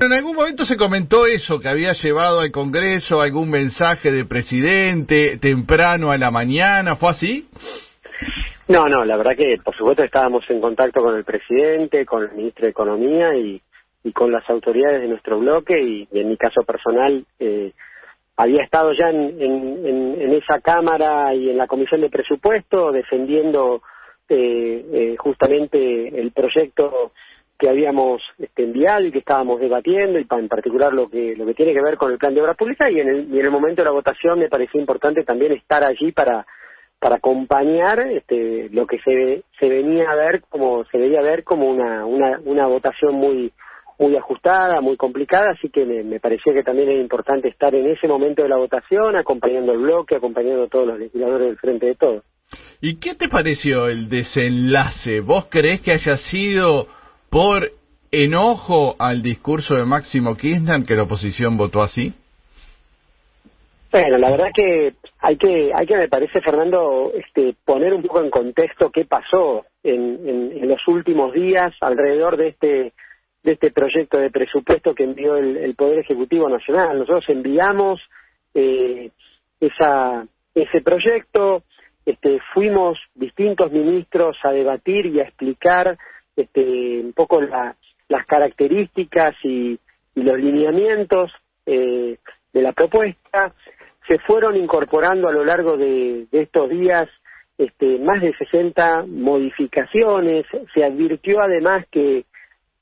En algún momento se comentó eso, que había llevado al Congreso algún mensaje del presidente temprano a la mañana, ¿fue así? No, la verdad que por supuesto estábamos en contacto con el presidente, con el ministro de Economía y con las autoridades de nuestro bloque y en mi caso personal había estado ya en esa Cámara y en la Comisión de Presupuesto defendiendo justamente el proyecto que habíamos enviado y que estábamos debatiendo y en particular lo que tiene que ver con el plan de obra pública y en el momento de la votación me pareció importante también estar allí para acompañar lo que se venía a ver como se veía ver como una votación muy ajustada, muy complicada, así que me pareció que también era importante estar en ese momento de la votación, acompañando el bloque, acompañando a todos los legisladores del Frente de Todos. ¿Y qué te pareció el desenlace? ¿Vos creés que haya sido por enojo al discurso de Máximo Kirchner que la oposición votó así? Bueno, la verdad que hay que me parece, Fernando, poner un poco en contexto qué pasó en los últimos días alrededor de este proyecto de presupuesto que envió el Poder Ejecutivo Nacional. Nosotros enviamos ese proyecto, fuimos distintos ministros a debatir y a explicar un poco las características y los lineamientos de la propuesta. Se fueron incorporando a lo largo de estos días más de 60 modificaciones. Se advirtió además que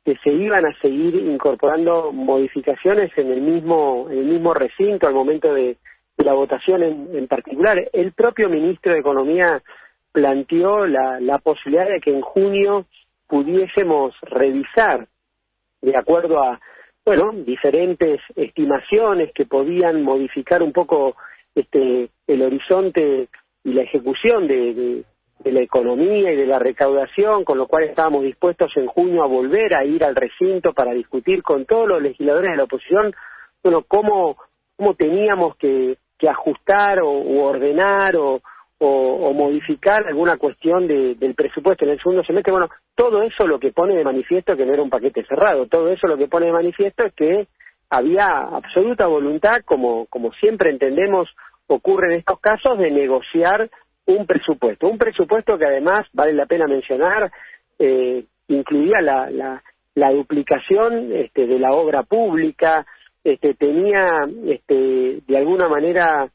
se iban a seguir incorporando modificaciones en el mismo recinto al momento de la votación en particular. El propio ministro de Economía planteó la posibilidad de que en junio pudiésemos revisar, de acuerdo a diferentes estimaciones que podían modificar un poco el horizonte y la ejecución de la economía y de la recaudación, con lo cual estábamos dispuestos en junio a volver a ir al recinto para discutir con todos los legisladores de la oposición, cómo teníamos que ajustar o ordenar o modificar alguna cuestión del presupuesto en el segundo semestre. Todo eso lo que pone de manifiesto que no era un paquete cerrado, todo eso lo que pone de manifiesto es que había absoluta voluntad, como siempre entendemos ocurre en estos casos, de negociar un presupuesto que además, vale la pena mencionar, incluía la duplicación de la obra pública, tenía de alguna manera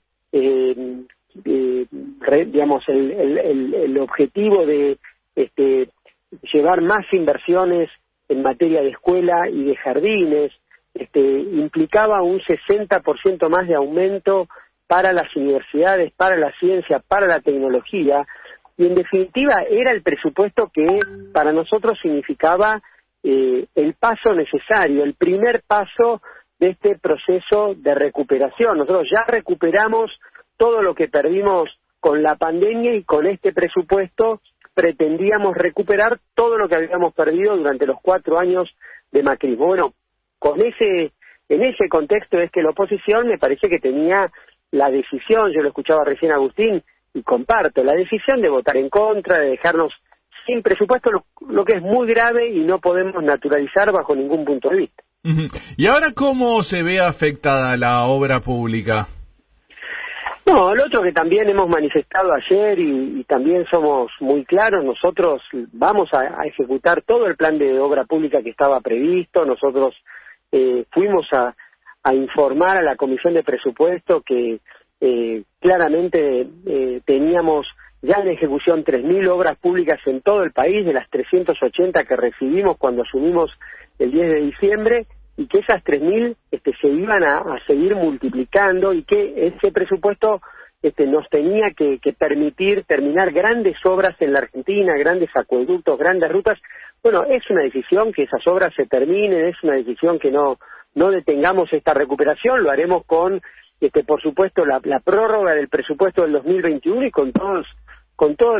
digamos el objetivo de llevar más inversiones en materia de escuela y de jardines, implicaba un 60% más de aumento para las universidades, para la ciencia, para la tecnología, y en definitiva era el presupuesto que para nosotros significaba el paso necesario, el primer paso de este proceso de recuperación. Nosotros ya recuperamos todo lo que perdimos con la pandemia y con este presupuesto pretendíamos recuperar todo lo que habíamos perdido durante los 4 años de macrismo. En ese contexto es que la oposición me parece que tenía la decisión, yo lo escuchaba recién a Agustín y comparto, la decisión de votar en contra, de dejarnos sin presupuesto, lo que es muy grave y no podemos naturalizar bajo ningún punto de vista. ¿Y ahora cómo se ve afectada la obra pública? No, lo otro que también hemos manifestado ayer y también somos muy claros, nosotros vamos a ejecutar todo el plan de obra pública que estaba previsto. Nosotros fuimos a informar a la Comisión de Presupuesto que claramente teníamos ya en ejecución 3.000 obras públicas en todo el país, de las 380 que recibimos cuando asumimos el 10 de diciembre, y que esas 3.000 se iban a seguir multiplicando y que ese presupuesto nos tenía que permitir terminar grandes obras en la Argentina, grandes acueductos, grandes rutas. Bueno, es una decisión que esas obras se terminen, es una decisión que no detengamos esta recuperación, lo haremos con, por supuesto, la prórroga del presupuesto del 2021 y con todos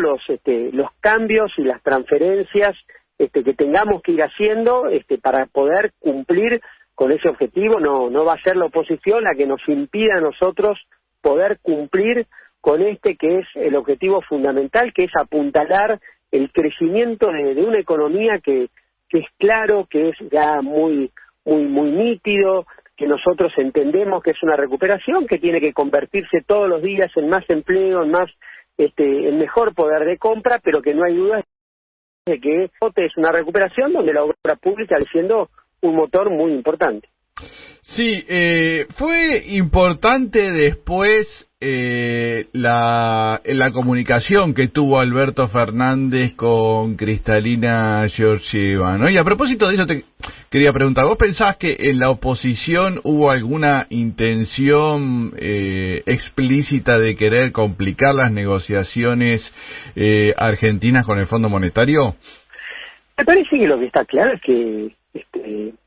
los cambios y las transferencias que tengamos que ir haciendo para poder cumplir con ese objetivo. No va a ser la oposición la que nos impida a nosotros poder cumplir con que es el objetivo fundamental, que es apuntalar el crecimiento de una economía que es claro, que es ya muy muy nítido, que nosotros entendemos que es una recuperación que tiene que convertirse todos los días en más empleo, en mejor poder de compra, pero que no hay duda de que es una recuperación donde la obra pública está siendo un motor muy importante. Sí, fue importante después la comunicación que tuvo Alberto Fernández con Kristalina Georgieva, ¿no? Y a propósito de eso te quería preguntar, ¿vos pensás que en la oposición hubo alguna intención explícita de querer complicar las negociaciones argentinas con el Fondo Monetario? Me parece que lo que está claro es que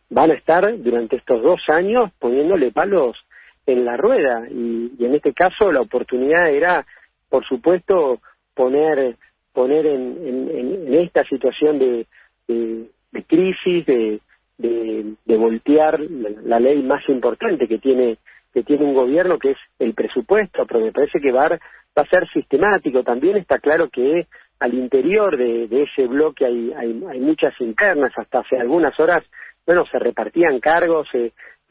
van a estar durante estos 2 años poniéndole palos en la rueda y en este caso la oportunidad era, por supuesto, poner en esta situación de crisis, de voltear la ley más importante que tiene un gobierno, que es el presupuesto, pero me parece que va a ser sistemático. También está claro que al interior de ese bloque hay muchas internas. Hasta hace algunas horas, se repartían cargos,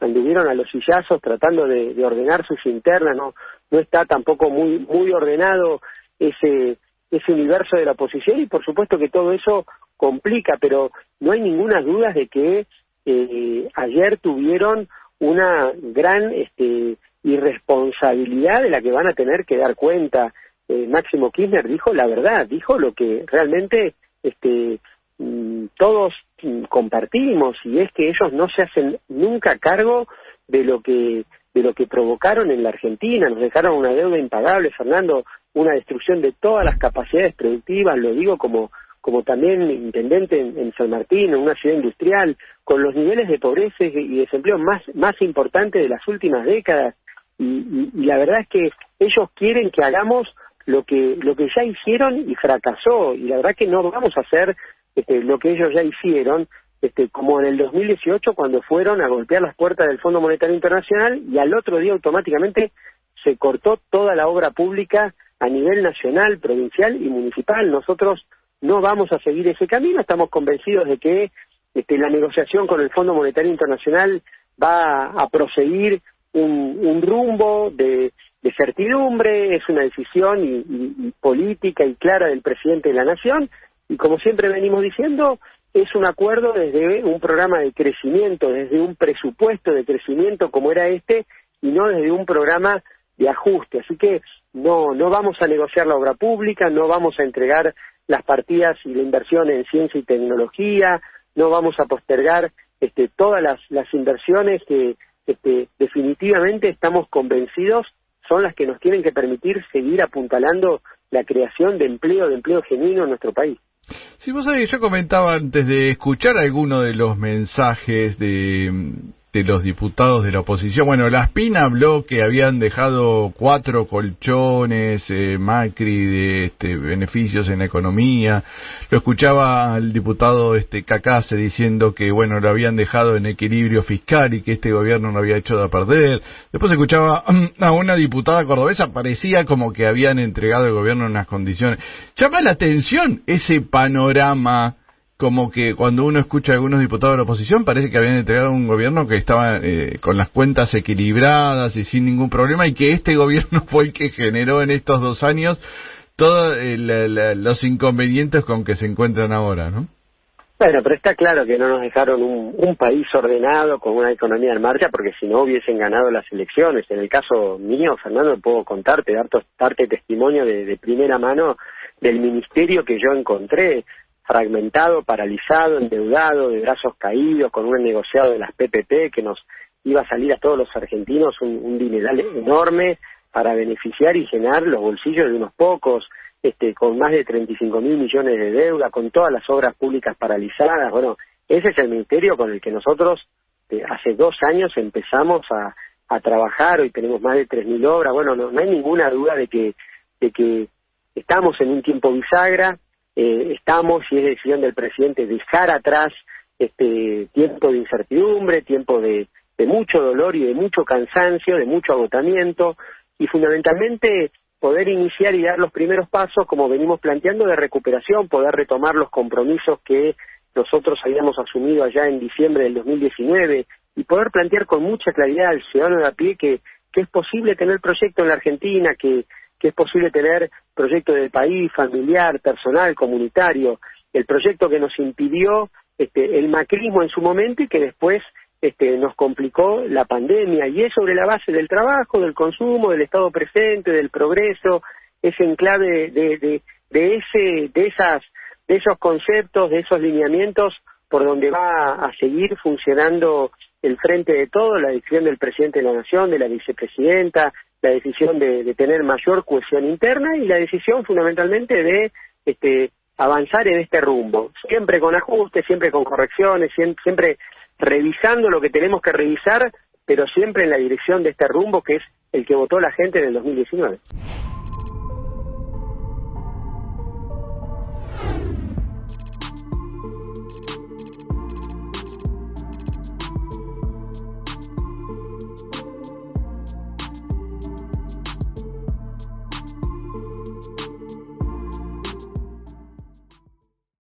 anduvieron a los sillazos tratando de ordenar sus internas. No está tampoco muy ordenado ese universo de la oposición, y por supuesto que todo eso complica, pero no hay ninguna duda de que ayer tuvieron una gran irresponsabilidad de la que van a tener que dar cuenta. Máximo Kirchner dijo la verdad, dijo lo que realmente todos compartimos, y es que ellos no se hacen nunca cargo de lo que provocaron en la Argentina. Nos dejaron una deuda impagable, Fernando, una destrucción de todas las capacidades productivas, lo digo como también intendente en San Martín, en una ciudad industrial, con los niveles de pobreza y desempleo más importantes de las últimas décadas, y la verdad es que ellos quieren que hagamos lo que ya hicieron y fracasó, y la verdad que no vamos a hacer lo que ellos ya hicieron, como en el 2018 cuando fueron a golpear las puertas del Fondo Monetario Internacional y al otro día automáticamente se cortó toda la obra pública a nivel nacional, provincial y municipal. Nosotros no vamos a seguir ese camino, estamos convencidos de que la negociación con el Fondo Monetario Internacional va a proseguir un rumbo de certidumbre. Es una decisión y política y clara del presidente de la Nación, y como siempre venimos diciendo, es un acuerdo desde un programa de crecimiento, desde un presupuesto de crecimiento como era y no desde un programa de ajuste. Así que no vamos a negociar la obra pública, no vamos a entregar las partidas y la inversión en ciencia y tecnología, no vamos a postergar todas las inversiones que definitivamente estamos convencidos son las que nos tienen que permitir seguir apuntalando la creación de empleo genuino en nuestro país. Sí, vos sabés, yo comentaba antes de escuchar alguno de los mensajes de los diputados de la oposición. Bueno, la Spin habló que habían dejado 4 colchones, Macri, de beneficios en la economía. Lo escuchaba al diputado Cacase diciendo que, bueno, lo habían dejado en equilibrio fiscal y que este gobierno no había hecho de perder. Después escuchaba a una diputada cordobesa, parecía como que habían entregado el gobierno en unas condiciones. Llama la atención ese panorama, como que cuando uno escucha a algunos diputados de la oposición parece que habían entregado un gobierno que estaba con las cuentas equilibradas y sin ningún problema, y que este gobierno fue el que generó en estos 2 años todos los inconvenientes con que se encuentran ahora, ¿no? Bueno, pero está claro que no nos dejaron un país ordenado con una economía en marcha, porque si no hubiesen ganado las elecciones. En el caso mío, Fernando, puedo contarte, darte testimonio de primera mano del ministerio que yo encontré fragmentado, paralizado, endeudado, de brazos caídos, con un negociado de las PPP que nos iba a salir a todos los argentinos un dineral enorme para beneficiar y llenar los bolsillos de unos pocos, con más de 35.000 millones de deuda, con todas las obras públicas paralizadas. Bueno, ese es el ministerio con el que nosotros hace 2 años empezamos a trabajar. Hoy tenemos más de 3.000 obras. Bueno, no hay ninguna duda de que estamos en un tiempo bisagra. Estamos, y es decisión del presidente, dejar atrás tiempo de incertidumbre, tiempo de mucho dolor y de mucho cansancio, de mucho agotamiento, y fundamentalmente poder iniciar y dar los primeros pasos, como venimos planteando, de recuperación, poder retomar los compromisos que nosotros habíamos asumido allá en diciembre del 2019, y poder plantear con mucha claridad al ciudadano de a pie que es posible tener proyecto en la Argentina, que es posible tener proyecto del país, familiar, personal, comunitario, el proyecto que nos impidió el macrismo en su momento y que después nos complicó la pandemia, y es sobre la base del trabajo, del consumo, del estado presente, del progreso, es en clave de esos conceptos, de esos lineamientos por donde va a seguir funcionando el frente de todo, la decisión del presidente de la Nación, de la vicepresidenta, la decisión de tener mayor cohesión interna y la decisión fundamentalmente de avanzar en este rumbo, siempre con ajustes, siempre con correcciones, siempre revisando lo que tenemos que revisar, pero siempre en la dirección de este rumbo que es el que votó la gente en el 2019.